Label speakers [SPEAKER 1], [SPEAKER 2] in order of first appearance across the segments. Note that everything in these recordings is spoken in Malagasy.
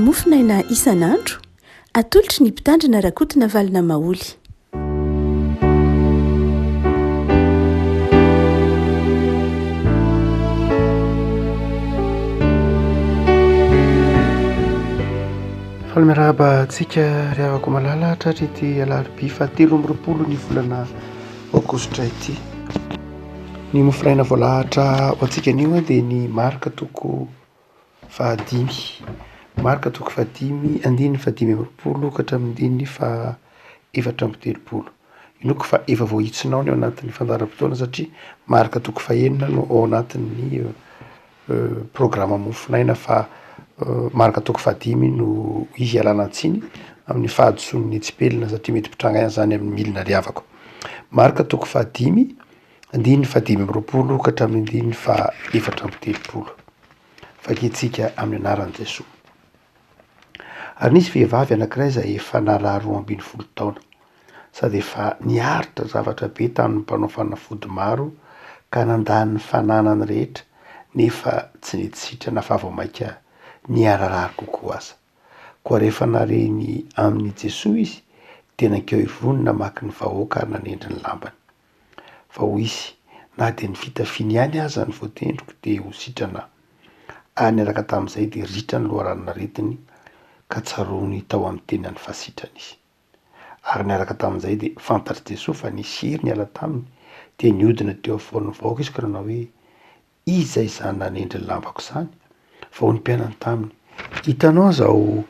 [SPEAKER 1] mofinaina isan'andro atolotry ny mpitandrina rakotina valina maoly.
[SPEAKER 2] Falmirahaba antsika ry havako malala tratrity alarobia 7 ny volana aogositra ity. Ny mofinaina voalahatra ho antsika anio dia ny marika toko 5 marika toko 5 andiny 5 ka hatramin'ny 4 inoko fa efa voahitsinao ny ao anatin'ny fandaharam-potoana satria marika toko 9 no ao anatin'ny programa mofinaina fa marika toko 5 no izy alanantsiny amin'ny fahadison'ny tsipelina satria mety pitranga ihany zany amin'ny milina ry havako. Marika toko 5 andiny 5 ka hatramin'ny 4 fakitsika amin'ny anaran'i Jesosy. Ary nisy vehivavy anankiray izay efa narary 12 taona sady efa niaritra zavatra be tamin'ny mpanao fanafody maro ka nandany ny fananany rehetra nefa tsy nidisitrana fa vao maika niararary kokoa aza. Koa rehefa nareny amin'ny Jesosy izy dia nankeo ivony namaky ny vahoaka ary nanendry ny lambany. Fa hoy izy, na dia ny fitafiany ihany aza ny voatendriko dia ho sitrana. Niaraka tamin'izay dia ritra ny loharanona retiny ka tsarony tao amin'ny tenany fasitrana izy. Ary niaraka tamin'izay dia fantatry Jesosy fa nisy hery niala taminy dia niodina teo afovoan'ny vahoaka izy ka nanao hoe iza izany nanendry ny lambako izany? Fa hoy ny mpianany taminy, hitanao zao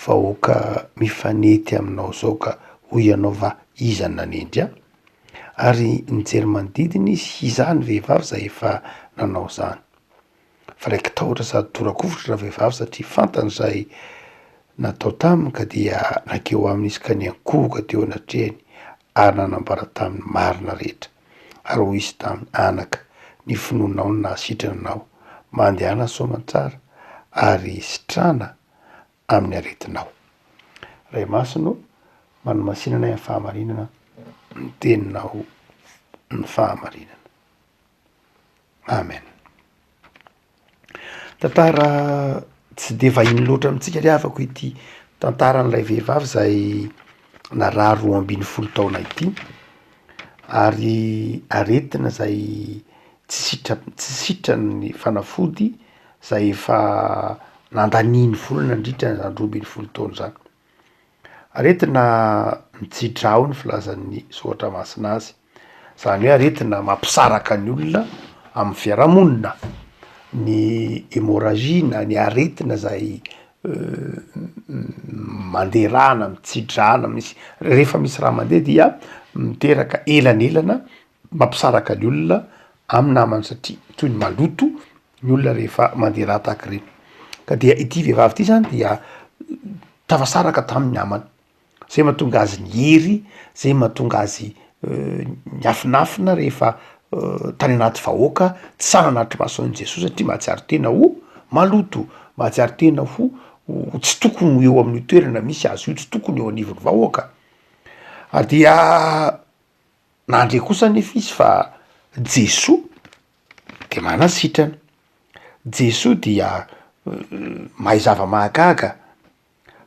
[SPEAKER 2] vahoaka mifanety aminao zao ka hoy ianao va iza ny nanendry ahy? Ary nijery manodidina izy izany vehivavy izay efa nanao izany. Fa raiky tahotra sady tora-kovitra raha vehivavy satria fantany izay natao taminy ka dia nankeo amin'izy ka niankohoka teo anatrehany ary nanambara taminy marina rehetra. Ary hoy izy taminy, anaka, ny finoanao no nahasitrana anao, mandehana soamantsara ary sitrana amin'ny aretinao. Ray masino manomasinana ny fahamarinana ny teninao ny fahamarinana. Amen. Tantara tsy dia vahiny loatra amintsika ry havako ity tantaran'ilay vehivavy izay narary 12 taona ity ary aretina izay tsy sitrany ny fanafody izay efa nandaniany volana nandritra ny 12 taona zany. Aretina mitsidrao ny filazan'ny Soatra Masina azy. Zany hoe aretina mampisaraka ny olona amin'ny fiarahamonina. Ny hémorragie na ny aretina izay manderahana, mitsidrahana, rehefa misy raha mandeha dia miteraka elanelana mampisaraka ny olona amin'ny namany satria toy ny maloto ny olona rehefa mandeha raha tahaka ireny. Ka dia ity vehivavy ity zany dia tafasaraka tamin'ny namany. Zay mahatonga azy nihery, zay mahatonga azy niafinafina rehefa tany anaty vahoaka tsy sanana anaty-mason' Jesosy satria mahatsiaro tena ho maloto, mahatsiaro tena ho tsy tokony eo amin'ny toerana misy azy io, tsy tokony eo anivon'ny vahoaka. Dia nandre kosa nefa izy fa Jesosy dia manasitrana. Jesosy dia mahay zava-mahagaga.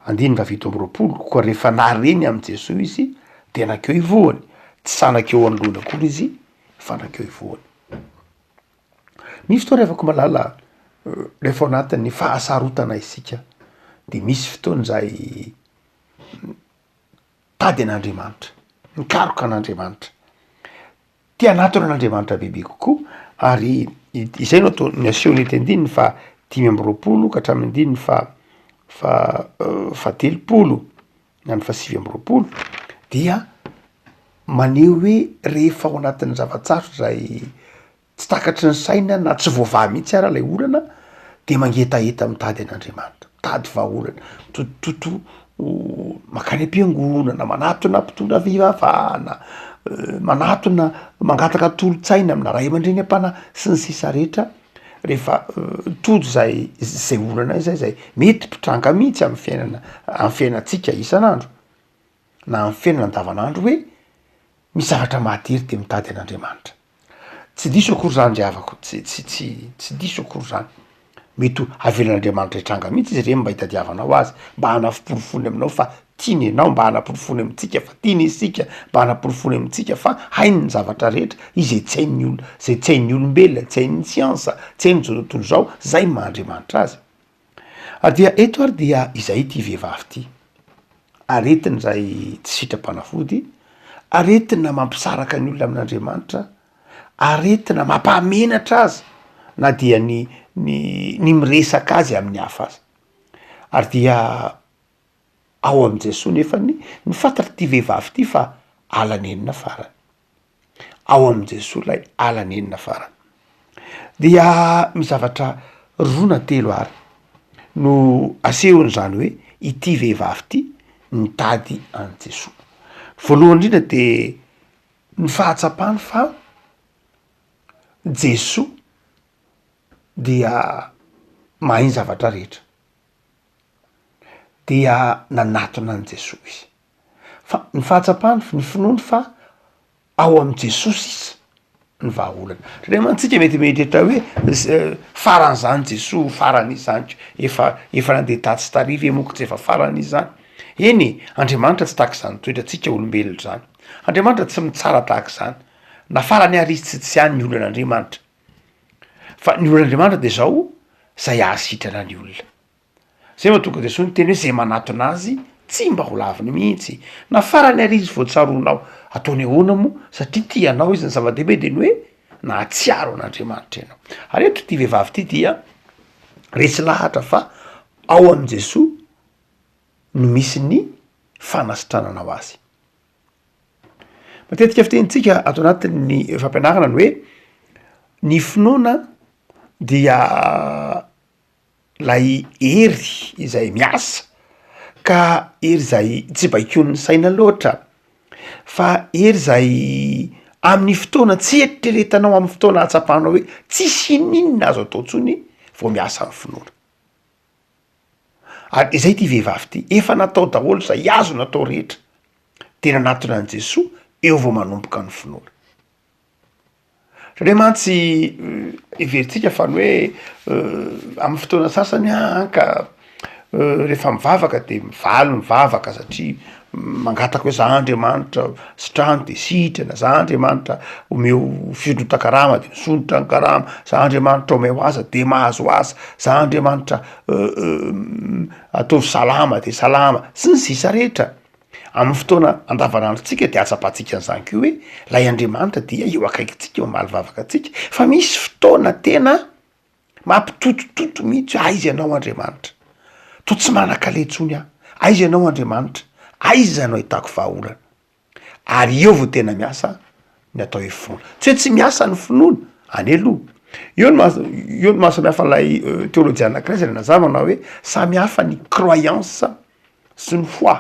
[SPEAKER 2] 20 koa rehefa nareny amin'ny Jesosy izy dia nankeo ivohany. Tsy sanakeo anoloana akory izy fa nankeo ivohany. Misy fotoana afaka malala rehefa ao anatin'ny fahasarotana isika dia misy fotoana izay tady an'Andriamanitra, nikaroka an'Andriamanitra. Tia natona an'Andriamanitra bebe kokoa ary izay no atao ny aseho ny tendininy fa 5 ka hatramin'ny fa 7 na ny fa 9 dia maneho hoe rehefa ao anatin'ny zavatsarotra izay tsy takatry ny saina na tsy voavaha mihitsy ara ilay olana dia mangetaheta mitady an'Andriamanitra, mitady vahaolana, toto makany am-piangonana, manatona mpitondra fivavahana, manatona mangataka tolotsaina amina ray aman-dreny am-pana sy ny sisa rehetra rehefa todo zay olana izay mety pitranga mihitsy amin'ny fiainantsika isan'andro na amin'ny fiainana andavanandro hoe misy zavatra mahatery dia mitady an'Andriamanitra. Tsy diso akory zany ry havako, tsy diso akory zany. mety avelan'andriamanitra hitranga mihitsy izy reny mba hitadiavanao azy mba hanaporofony aminao fa tiany ianao mba hanaporofony amitsika fa tiany isika mba hanaporofony amitsika fa hainy ny zavatra rehetra izy tsy hain'ny olo zay tsy hain'ny olombelona tsy hain'ny siansa tsy hainy zao tontolo zao zay mahandriamanitra azy ary dia eto ary dia izay ty vehivavy ty aretiny zay tsy sitrapanafody aretina mampisaraka ny olona amin'andriamanitra aretina mampahamenatra azy na dia ny miresaka azy amin'ny hafa azy ary dia ao am' Jesosy nefany ny fantatra ty vehivavy ty fa alanenina farany ao am' Jesosy lay alanenina farany dia mizavatra rona telo ary no asehony zany hoe ity vehivavy ty nitady an' Jesosy voalohany indrindra de ny fahatsapany fa Jesosy dia mahay ny zavatra rehetra dia nanatona an' Jesosy izy fa ny fahatsapany ny finoany fa ao am' Jesosy izy ny vahaolana satria mantsika mety mietrehitra hoe faran'izany Jesosy faran'izany efa nandeha taty sy tariva e moko tsy efa faran'izany eny Andriamanitra tsy tahaka izany toetra tsika olombelona zany Andriamanitra tsy mitsara tahaka izany na farany aritsy tsy hany ny olon'Andriamanitra fa ny olon'Andriamanitra de zao zay ahasitrana ny olona zay mahatonga Jesosy ny teny hoe zay manatona azy tsy mba ho laviny mihitsy na farany arizy voatsaronao ataony ahoana mo satria tianao izy ny zava-dehibe de ny hoe nahatsiaro an'Andriamanitra ianao ary eto ty vehivavy ty dia resy lahatra fa ao am' Jesosy no misy ny fanasitrananao azy matetika fitenitsika ato anatin'ny fampianarana ny hoe ny finoana dia lay hery izay miasa ka hery zay tsy baikion'ny saina loatra fa hery zay amin'ny fotoana tsy eritreretanao amin'ny fotoana hatsapanao hoe tsisy ininona azo atao ntsony vo miasa amin'ny finoana ary izay ty vehivavy ty efa natao daholo zay azo natao rehetra tena natona an' Jesosy eo vo manomboka ny finoana satria mantsy everitsika fa ny hoe amin'ny fotoana sasany ka rehefa mivavaka de mivaly mivavaka satria mangataka hoe za Andriamanitra sitrano de sitrana za Andriamanitra omeo findrotan-karama de misondrotra ny karama za Andriamanitra omeo asa de mahazo asa za Andriamanitra ataovy salama de salama sy ny sisa rehetra amin'ny fotoana andavanandrotsika de atsapatsika an'izany ko hoe lay Andriamanitra dia eo akaikitsika eo maly vavaka atsika fa misy fotoana tena mampitotototo mihitsy aizy ianao Andriamanitra to tsy manan-kaletsony aizy ianao Andriamanitra aiza anao hitako vahaolana ary eo vo tena miasa ny atao hoe finoana tsy hoe tsy miasa ny finoana any aloha eo ny mahasamihafa n'lay teolojiana anankiray zay nazavana hoe samihafa ny croyance sy ny foi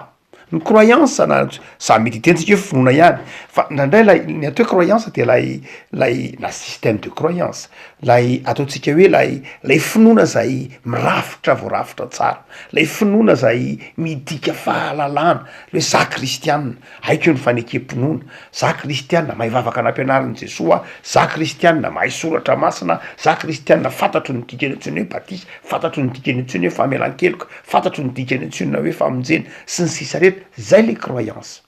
[SPEAKER 2] ny croyance na za mety hitentsika hoe finoana ihany fa ndraindray lay ny atao hoe croyance de lay na système de croyance lay ataotsika hoe lay finoana zay mirafitra voarafitra tsara lay finoana zay midika fahalalana le hoe za kristianina aiko eo ny fanekempinoana za kristianina mahay vavaka anam-pianarin'i Jesosy za kristianina mahay soratra masina za kristianina fantatro ny dikany antsony hoe batisa fantatro ny dikany antsony hoe famelan-keloka fantatro ny dikany antsona hoe famonjena sy ny sisa rehetra zay le croyance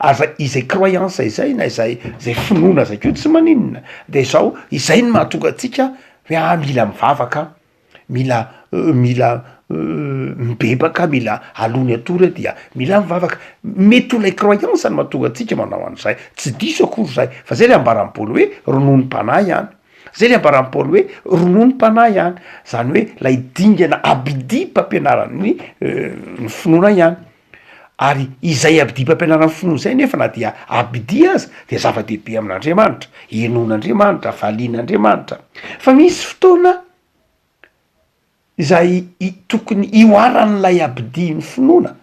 [SPEAKER 2] ary izay croyance izay na izay finoana zay keo tsy maninona de zao izay ny mahatonga atsika hoe mila mivavaka mila mibebaka mila alony atory dia mila mivavaka mety ho lay croyance ny mahatonga atsika manao an'izay tsy diso akory zay fa zay le ambaram-polo hoe rononom-panahy ihany zay le ambaram-polo hoe rononom-panahy ihany zany hoe lay dingana abidi mpampianaran'ny ny finoana ihany ary izay abidi mpampianaran'ny finoana zay nefa na dia abidi azy de zava-dehibe amin'Andriamanitra enon'Andriamanitra valian'Andriamanitra fa misy fotoana izay tokony ioaran'lay abidi ny finoana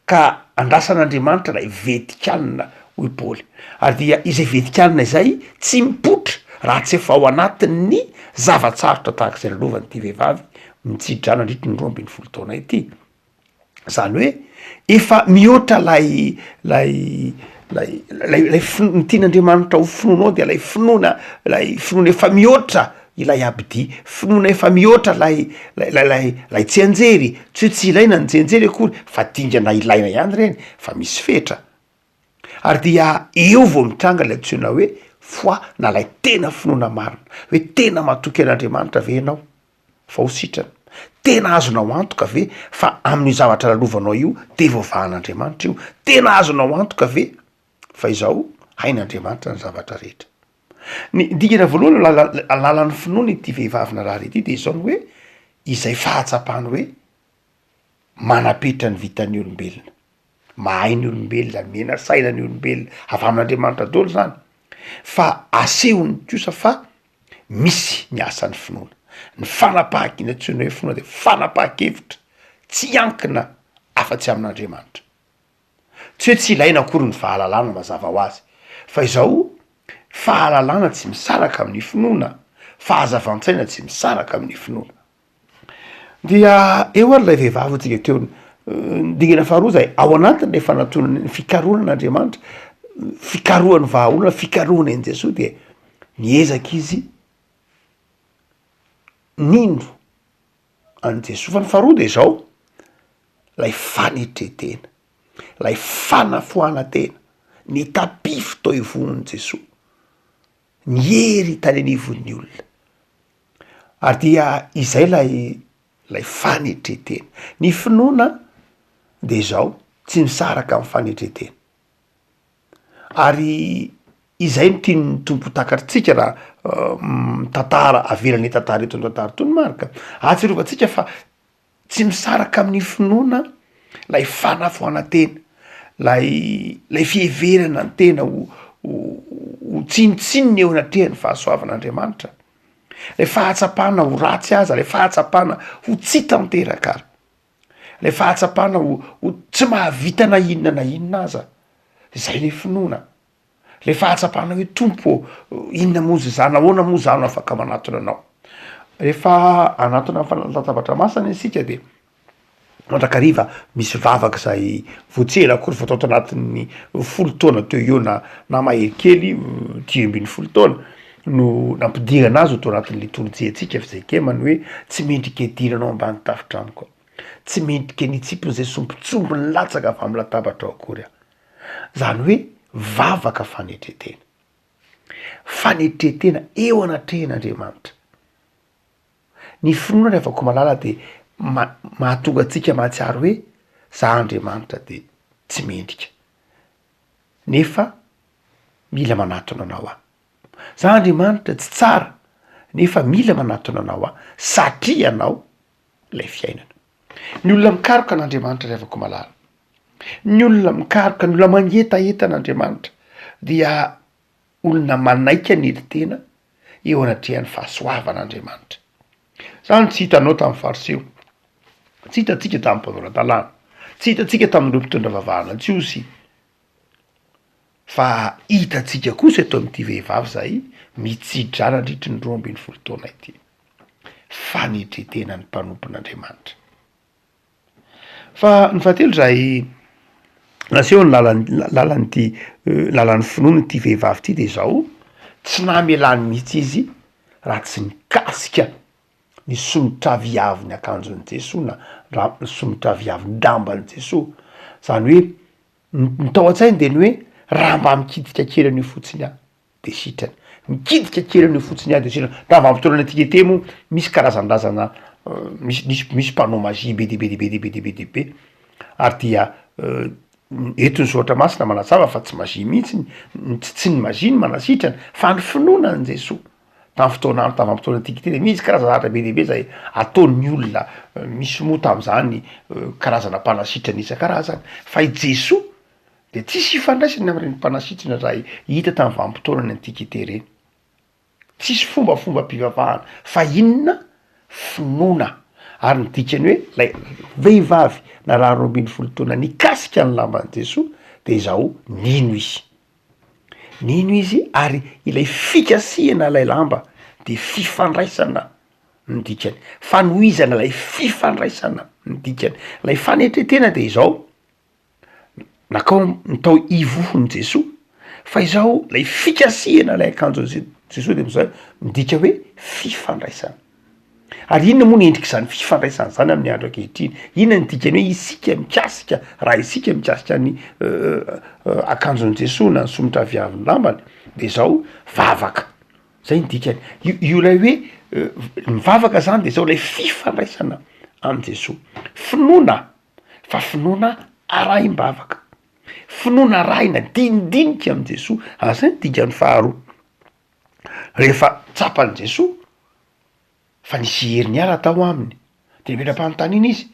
[SPEAKER 2] ka andrasan'Andriamanitra lay vetikanina hoy Paoly ary dia izay vetikanina izay tsy mipotra raha tsy efa ao anatin'ny zavatsarotra tahaka izay lalovany ty vehivavy mitsidrano andritry ny 12 taona ity zany hoe efa mihoatra lay ny tian'Andriamanitra ho finoanao dia lay finoana efa mihoatra ilay abidi finoana efa mihoatra lay tsy anjery tsy hoe tsy ilaina ny jenjery akory fa dingana ilaina ihany reny fa misy fetra ary dia eo vao mitranga lay antsoina hoe foi na lay tena finoana marina hoe tena matoky an'Andriamanitra ve ianao fa ho sitrana tena azonao antoka ve fa amin'io zavatra lalovanao io de voavahan'Andriamanitra io tena azonao antoka ve fa izao hain'Andriamanitra ny zavatra rehetra ny dikana voalohany lalan'ny finoana ity vehivavina raha rety de izao ny hoe izay fahatsapany hoe manapetra ny vitan'ny olombelona mahay ny olombelona zany mena saina ny olombelona avy amin'Andriamanitra daholo zany fa asehony kosa fa misy ny asan'ny finoana ny fanapaha-kina antsoina hoe finoana de fanapaha-kevitra tsy ankina afa-tsy amin'Andriamanitra tsy hoe tsy ilaina akory ny fahalalana mazava ho azy fa izao fahalalana tsy misaraka amin'ny finoana fahazavan-tsaina tsy misaraka amin'ny finoana dia eo ary lay vehivavy tsika teo dingana faharoa zay ao anatiny le fanatonany ny fikarohanan'Andriamanitra fikarohany vahaolona fikarohana en Jesosy de niezaka izy nindro an' Jesosy fa ny faharoa de zao lay fanetretena lay fanafohana tena ny tapify tao ivon'ny Jesosy ny hery tany anivon'ny olona ary dia izay lay fanetretena ny finoana de zao tsy misaraka amin'ny fanetretena ary izay no tiany tompo takaritsika raha tantara avelany tantara eto ny tantara tony marika atsirovantsika fa tsy misaraka amin'ny finoana lay fanafohana tena lay fiheverana ny tena ho tsinitsininy eo anatrehany fahasoavan'Andriamanitra lay fahatsapana ho ratsy aza lay fahatsapana ho tsy tanteraka ary lay fahatsapana ho tsy mahavita na inona aza zay le finoana le fahatsapana hoe tompo inona mozy zany ahoana moa zany afaka manatona anao rehefa anatona fanalatabatra masana isika de mandrakariva misy vavaka zay voatsela akory vo atao anatin'ny 10 taona teo eo na mahery kely 10-20 taona no nampidirana azy atao anatin'le tolojiantsika fizakemany hoe tsy mendrika idiranao ambany tafitrano koa tsy mendrika nitsipony zay sombitsombony latsaka avy amin'ny latabatra ao akory zany hoe vavaka fanetretena eo anatrehan'Andriamanitra ny finoana rehefa malala de mahatonga atsika mahatsiaro hoe za Andriamanitra de tsy mendrika nefa mila manatona anao aho za Andriamanitra tsy tsara nefa mila manatona anao aho satria anao lay fiainana ny olona mikaroka an'Andriamanitra rehefa malala ny olona mikaroka ny olona mangetaeta an'Andriamanitra dia olona manaika ny hery-tena eo anatrehan'ny fahasoavan'Andriamanitra zany tsy hitanao tamin'ny fariseo tsy hitatsika tamin'ny mpanao-radalàna tsy hitatsika tamin'ireo mpitondra vavahana Jiosy fa hitatsika kosa eto amin'ity vehivavy zay mitsidra nandritry ny 12 taona ity fanetretena ny mpanompon'Andriamanitra fa ny fahatelo zay naseho ny lalan'ity lalan'ny finoana ity vehivavy ity de zao tsy namelany mihitsy izy raha tsy mikasika ny somotra viavy ny akanjon'i Jesosy na ny somotra viavy ny dambany Jesosy zany hoe ny tao an-tsainy de ny hoe raha mba mikidika kely an'io fotsiny aho de sitrany mikidika kely an'io fotsiny aho de sitrany raha mba mitolana etikete moa misy karazan-drazana misy mpanao magie be debe ary dia eto ny soatra masina manazava fa tsy magie mihitsy tsy ny magie ny manasitrany fa ny finoana ny Jesosy tamin'ny fotoana tamin'ny fotoana antikité de misy karazana zavatra be dehibe zay ataon'ny olona misy moa tam'zany karazana mpanasitrany isan-karazany fa i Jesosy de tsisy ifandraisany amin'ireny mpanasitrana raha hita tamin'ny vanim-potoanany antikité reny tsisy fombafomba-pivavahana fa inona finoana ary ny dikany hoe lay vehivavy na raha 12 taona nikasika ny lamban'i Jesosy de zao nino izy ary ilay fikasihana lay lamba de fifandraisana ny dikany fanohizana lay fifandraisana ny dikany lay fanetretena de izao nakao nitao ivohony Jesosy fa izao lay fikasihana lay akanjo jesoa de mizay midika hoe fifandraisana. Ary inona moa ny endrika zany fifandraisana zany amin'ny andro ankehitriny? Inona ny dikany hoe isika mikasika raha isika mikasika ny akanjon' Jesosy na ny somotra viaviny lambany de zao vavaka. Zay ny dikany. Io lay hoe mivavaka zany de zao lay fifandraisana amin' Jesosy. Finoana, fa finoana araim-bavaka. Finoana araina dinidinika amin' Jesosy. Zay ny dikany faharoa. Rehefa tsapan' Jesosy fa nisy hery niala tao aminy de mipetra-panontaniana izy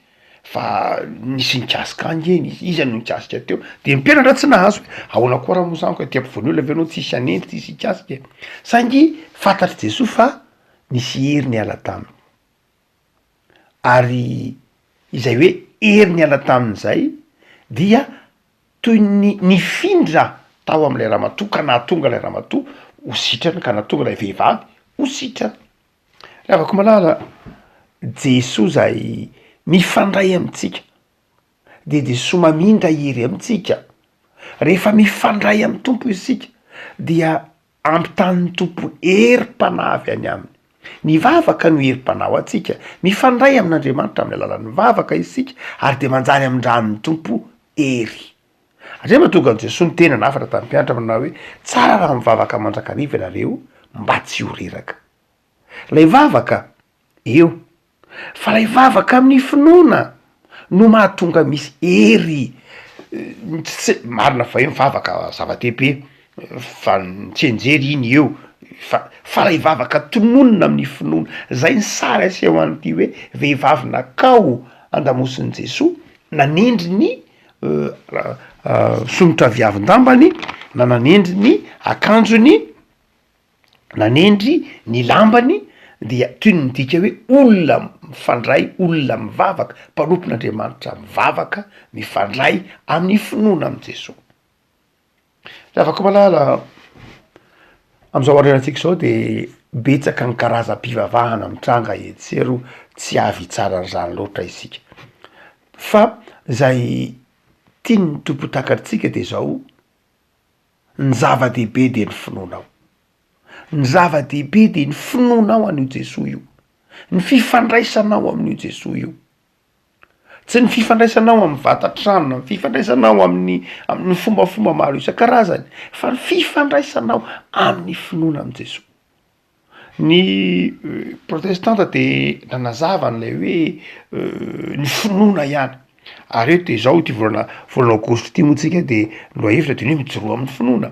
[SPEAKER 2] fa nisy nikasika angeny izy no nikasika teo de mpianatra tsy nahazo ahoana koa raha moa zany ko ty ampivoan'olona avy anao tsisy anenty tsisy hikasika saingy fantatry Jesosy fa nisy hery niala taminy. Ary izay hoe hery niala tamin'izay dia toy nifindra tao am'lay ramatoa ka nahatonga lay ramatoa ho sitrana ka nahatonga lay vehivavy ho sitrana. Raha avako malala Jesosy zay mifandray amintsika de Jesosy mamindra hery amintsika. Rehefa mifandray amin'ny tompo isika dia ampitan'ny tompo herim-panavy any aminy. Mivavaka no herim-panao atsika, mifandray amin'Andriamanitra amin'ny alalan'ny mivavaka isika ary de manjary amindran'ny tompo hery. Andray mahatonga an' Jesosy ny tena nafatra tamin'ny mpianatra manao hoe tsara raha mivavaka mandrakariva ianareo mba tsy ho reraka. Lay vavaka eo fa lay vavaka amin'ny finoana no mahatonga misy hery. Marina fa eo mivavaka zava-dehibe fa tsy enjery iny eo fa lay vavaka tononona amin'ny finoana. Zay ny sary aseho an'ity hoe vehivavy nakao andamosin'i Jesosy nanendry ny somotra viavin-dambany na nanendry ny akanjony, nanendry ny lambany dia toy ny midika hoe olona mifandray, olona mivavaka, mpanompon'Andriamanitra mivavaka mifandray amin'ny finoana amin' Jesosy. Raha afaka malala am'izao andrerantsika zao de betsaka ny karazam-pivavahana mitranga etsero tsy avy hitsaran'izany loatra isika. Fa zay tiany tompo takaritsika de zao ny zava-dehibe de ny finoanao. Ny zava-dehibe de ny finoanao an'io Jesosy io, ny fifandraisanao amin'io Jesosy io. Tsy ny fifandraisanao amin'ny vatan-trano, ny fifandraisanao amin'ny fombafomba maro isan-karazany, fa ny fifandraisanao amin'ny finoana amin' Jesosy. Ny protestanta de nanazava n'lay hoe ny finoana ihany. Ary eto de zao ty volana aogositra ty moa tsika de loahevitra de ny hoe mijoroa amin'ny finoana.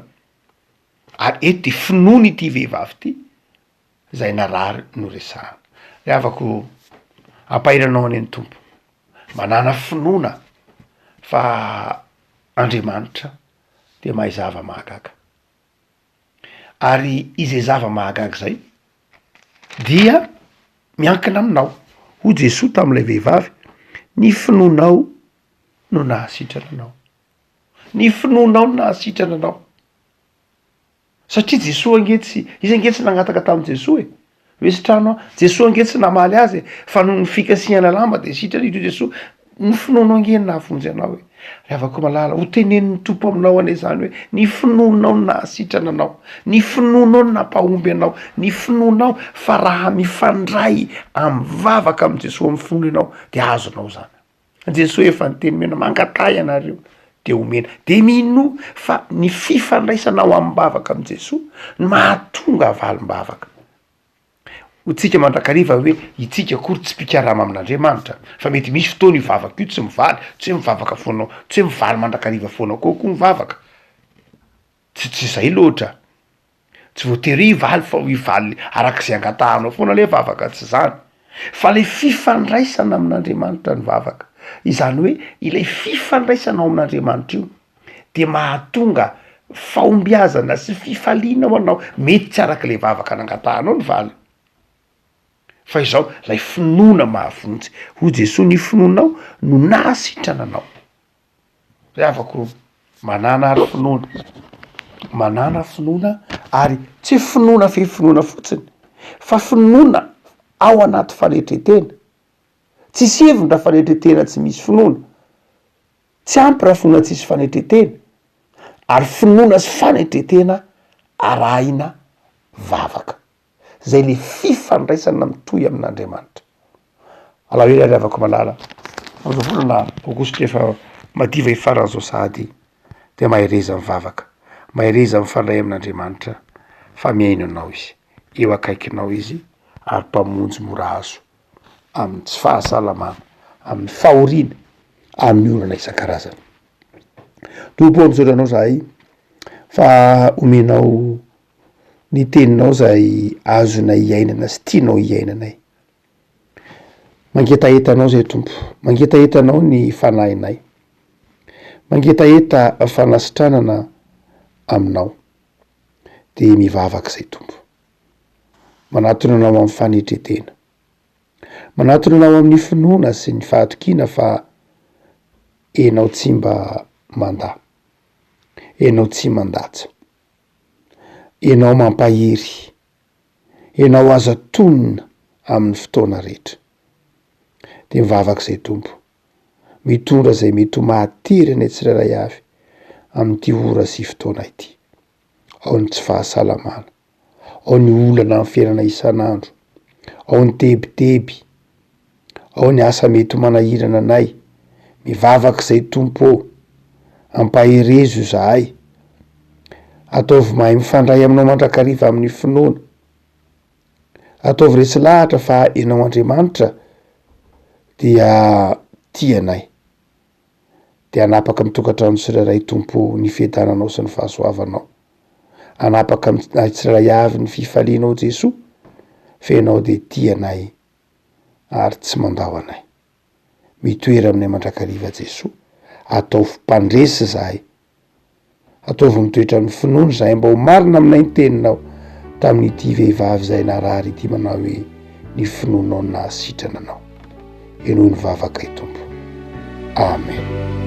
[SPEAKER 2] Ary eto de finoana ity vehivavy ty zay narary no resahana. Le avako ampahiranao any tompo manana finoana fa Andriamanitra de mahay zava mahagaga. Ary izay zava mahagaga zay dia miankina aminao. Ho Jesosy tam'ilay vehivavy, ny finoanao no nahasitrana anao. Ny finoanao no nahasitrana anao. Satria Jesosy angetsy, izy angetsy nagnataka tamin'i Jesosy hoe sitrano Jesosy angetsy namaly azy fa noho ny fikasiana lamba de sitrana io Jesosy. Ny finoanao angeny nahavonjy anao hoe rehavako malala ho tenenin'ny tompo aminao ane zany hoe ny finoanao no nahasitrana anao, ny finoanao no nampahomby anao, ny finoanao fa raha mifandray am'vavaka amin' Jesosy amin'ny finoana ianao de azonao zany. Jesosy efa niteny mena mangatay anareo de omena de mino fa ny fifandraisanao am-bavaka amin' Jesosy no mahatonga valim-bavaka. Hotsika mandrakariva hoe itsika kory tsy mpikarama amin'Andriamanitra fa mety misy fotoana ivavaka io tsy mivaly, tsy hoe mivavaka foanao, tsy hoe mivaly mandrakariva foanao koa mivavaka. Tsy zay loatra. Tsy voatery hivaly fa hivaly arak'izay angatahanao foana le vavaka tsy zany. Fa le fifandraisana amin'Andriamanitra ny vavaka. Izany hoe ilay fifandraisanao amin'Andriamanitra io de mahatonga fahombiazana sy fifaliana ho anao. Mety tsy arak'le vavaka nangatahanao ny valy. Fa izao lay finoana mahavonjy. Ho Jesosy ny finoanao no nahasitrana anao. Zay afako manana finoana. Manana finoana ary tsy finoana fe finoana fotsiny fa finoana ao anaty fanetretena. Tsisy heviny raha fanetretena tsy misy finoana. Tsy ampy raha finoana tsisy fanetretena. Ary finoana sy fanetretena arahina vavaka zay le fifandraisana mitoy amin'Andriamanitra. Alahelo ary avako malala am'zao volana aogositra efa madiva ifaran'zao sady de mahireza mivavaka, mahireza mifandray amin'Andriamanitra fa miaino anao izy, eo akaikinao izy ary mpamonjy mora azo amin'ny tsy fahasalamana, amin'ny fahoriana, amin'ny olana isan-karazany. Tompo am'zao anao zahay fa omenao ny teninao zay azonay iainana sy tianao iainanay. Mangetaentanao zay Tompo, mangetaentanao ny fanahinay, mangetaeta fanasitranana aminao de mivavaka zay Tompo. Manatona anao amin'ny fanetretena, manatona anao amin'ny finoana sy ny fahatokiana fa enao tsy mba manda, enao tsy mandatsa, enao mampahery, enao aza tonina amin'ny fotoana rehetra. De mivavaka zay Tompo, mitondra zay mety ho mahatery ny tsirairay avy amin'ity ora sy fotoana ity, ao ny tsy fahasalamana, ao ny olana amin'ny fiainana isan'andro, ao ny tebiteby, ao ny asa mety ho manahirana anay. Mivavaka zay Tompo, ampaherezo zahay, ataovy mahay mifandray aminao mandrakariva amin'ny finoana, ataovy resy lahatra fa enao Andriamanitra dia tianay, de anapaka mitokantrano tsirairay Tompo ny fiadananao sy ny fahasoavanao, anapaka amin'ny tsirairay avy ny fifalianao Jesoa fa enao de tianay ary tsy mandao anay. Mitoera amin'ny mandrakariva Jesoa, ataovy mpandresy zahay, ataovy mitoetra amin'ny finoana zahay mba ho marina aminay ny teninao tamin'ity vehivavy zay narary ity manao hoe ny finoanao nahasitrana anao. Enoa ny vavaka Tompo. Amen.